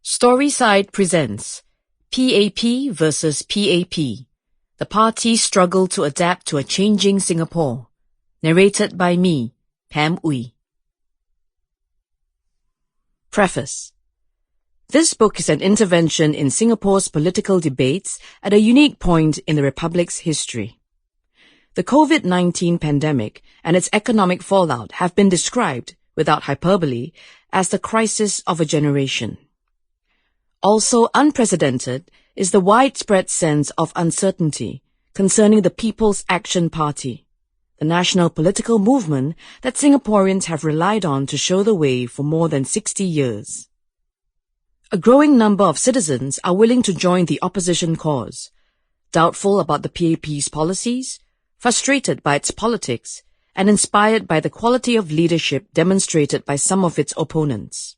Storyside presents PAP versus PAP, the party's struggle to adapt to a changing Singapore. Narrated by me, Pam Oei. Preface. This book is an intervention in Singapore's political debates at a unique point in the Republic's history. The COVID-19 pandemic and its economic fallout have been described, without hyperbole, as the crisis of a generation. Also unprecedented is the widespread sense of uncertainty concerning the People's Action Party, the national political movement that Singaporeans have relied on to show the way for more than 60 years. A growing number of citizens are willing to join the opposition cause, doubtful about the PAP's policies, frustrated by its politics, and inspired by the quality of leadership demonstrated by some of its opponents.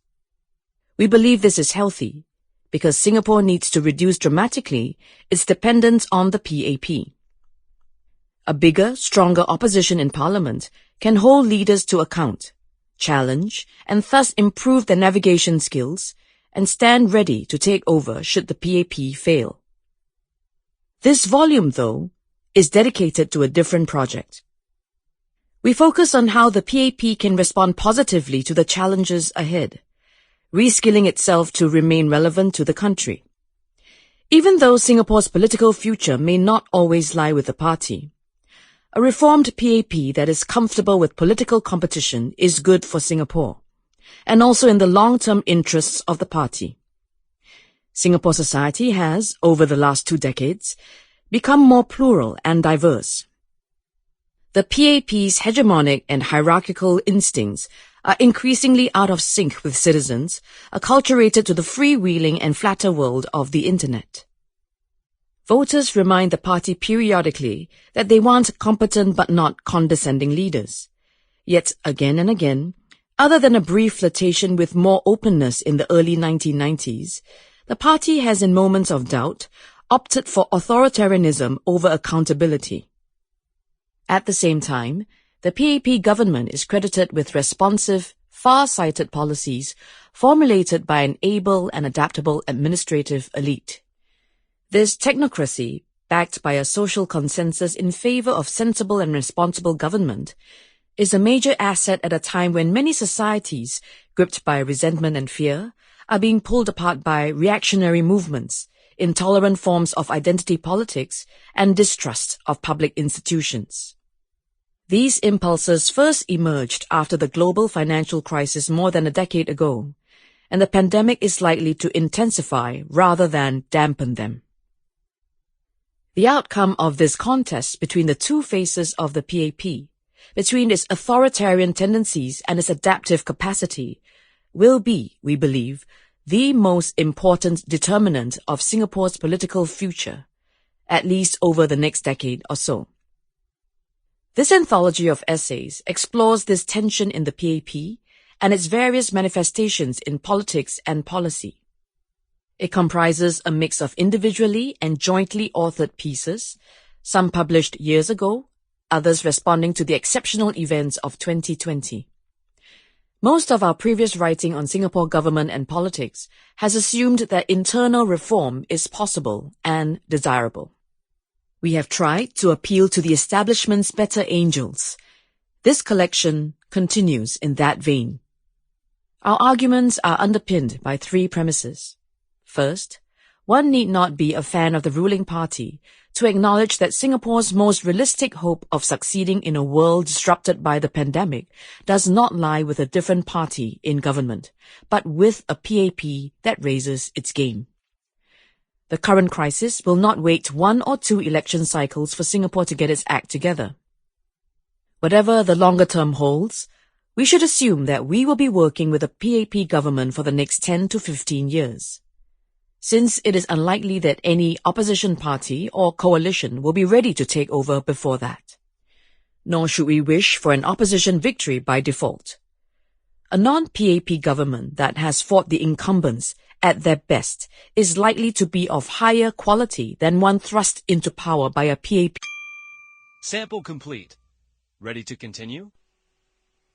We believe this is healthy, because Singapore needs to reduce dramatically its dependence on the PAP. A bigger, stronger opposition in Parliament can hold leaders to account, challenge, and thus improve their navigation skills, and stand ready to take over should the PAP fail. This volume, though, is dedicated to a different project. We focus on how the PAP can respond positively to the challenges ahead, reskilling itself to remain relevant to the country. Even though Singapore's political future may not always lie with the party, a reformed PAP that is comfortable with political competition is good for Singapore, and also in the long-term interests of the party. Singapore society has, over the last 2 decades, become more plural and diverse. The PAP's hegemonic and hierarchical instincts are increasingly out of sync with citizens, acculturated to the freewheeling and flatter world of the Internet. Voters remind the party periodically that they want competent but not condescending leaders. Yet, again and again, other than a brief flirtation with more openness in the early 1990s, the party has in moments of doubt opted for authoritarianism over accountability. At the same time, the PAP government is credited with responsive, far-sighted policies formulated by an able and adaptable administrative elite. This technocracy, backed by a social consensus in favor of sensible and responsible government, is a major asset at a time when many societies, gripped by resentment and fear, are being pulled apart by reactionary movements, intolerant forms of identity politics, and distrust of public institutions. These impulses first emerged after the global financial crisis more than a decade ago, and the pandemic is likely to intensify rather than dampen them. The outcome of this contest between the two faces of the PAP, between its authoritarian tendencies and its adaptive capacity, will be, we believe, the most important determinant of Singapore's political future, at least over the next decade or so. This anthology of essays explores this tension in the PAP and its various manifestations in politics and policy. It comprises a mix of individually and jointly authored pieces, some published years ago, others responding to the exceptional events of 2020. Most of our previous writing on Singapore government and politics has assumed that internal reform is possible and desirable. We have tried to appeal to the establishment's better angels. This collection continues in that vein. Our arguments are underpinned by 3 premises. First, one need not be a fan of the ruling party to acknowledge that Singapore's most realistic hope of succeeding in a world disrupted by the pandemic does not lie with a different party in government, but with a PAP that raises its game. The current crisis will not wait 1 or 2 election cycles for Singapore to get its act together. Whatever the longer term holds, we should assume that we will be working with a PAP government for the next 10 to 15 years. Since it is unlikely that any opposition party or coalition will be ready to take over before that. Nor should we wish for an opposition victory by default. A non-PAP government that has fought the incumbents at their best is likely to be of higher quality than one thrust into power by a PAP. Sample complete. Ready to continue?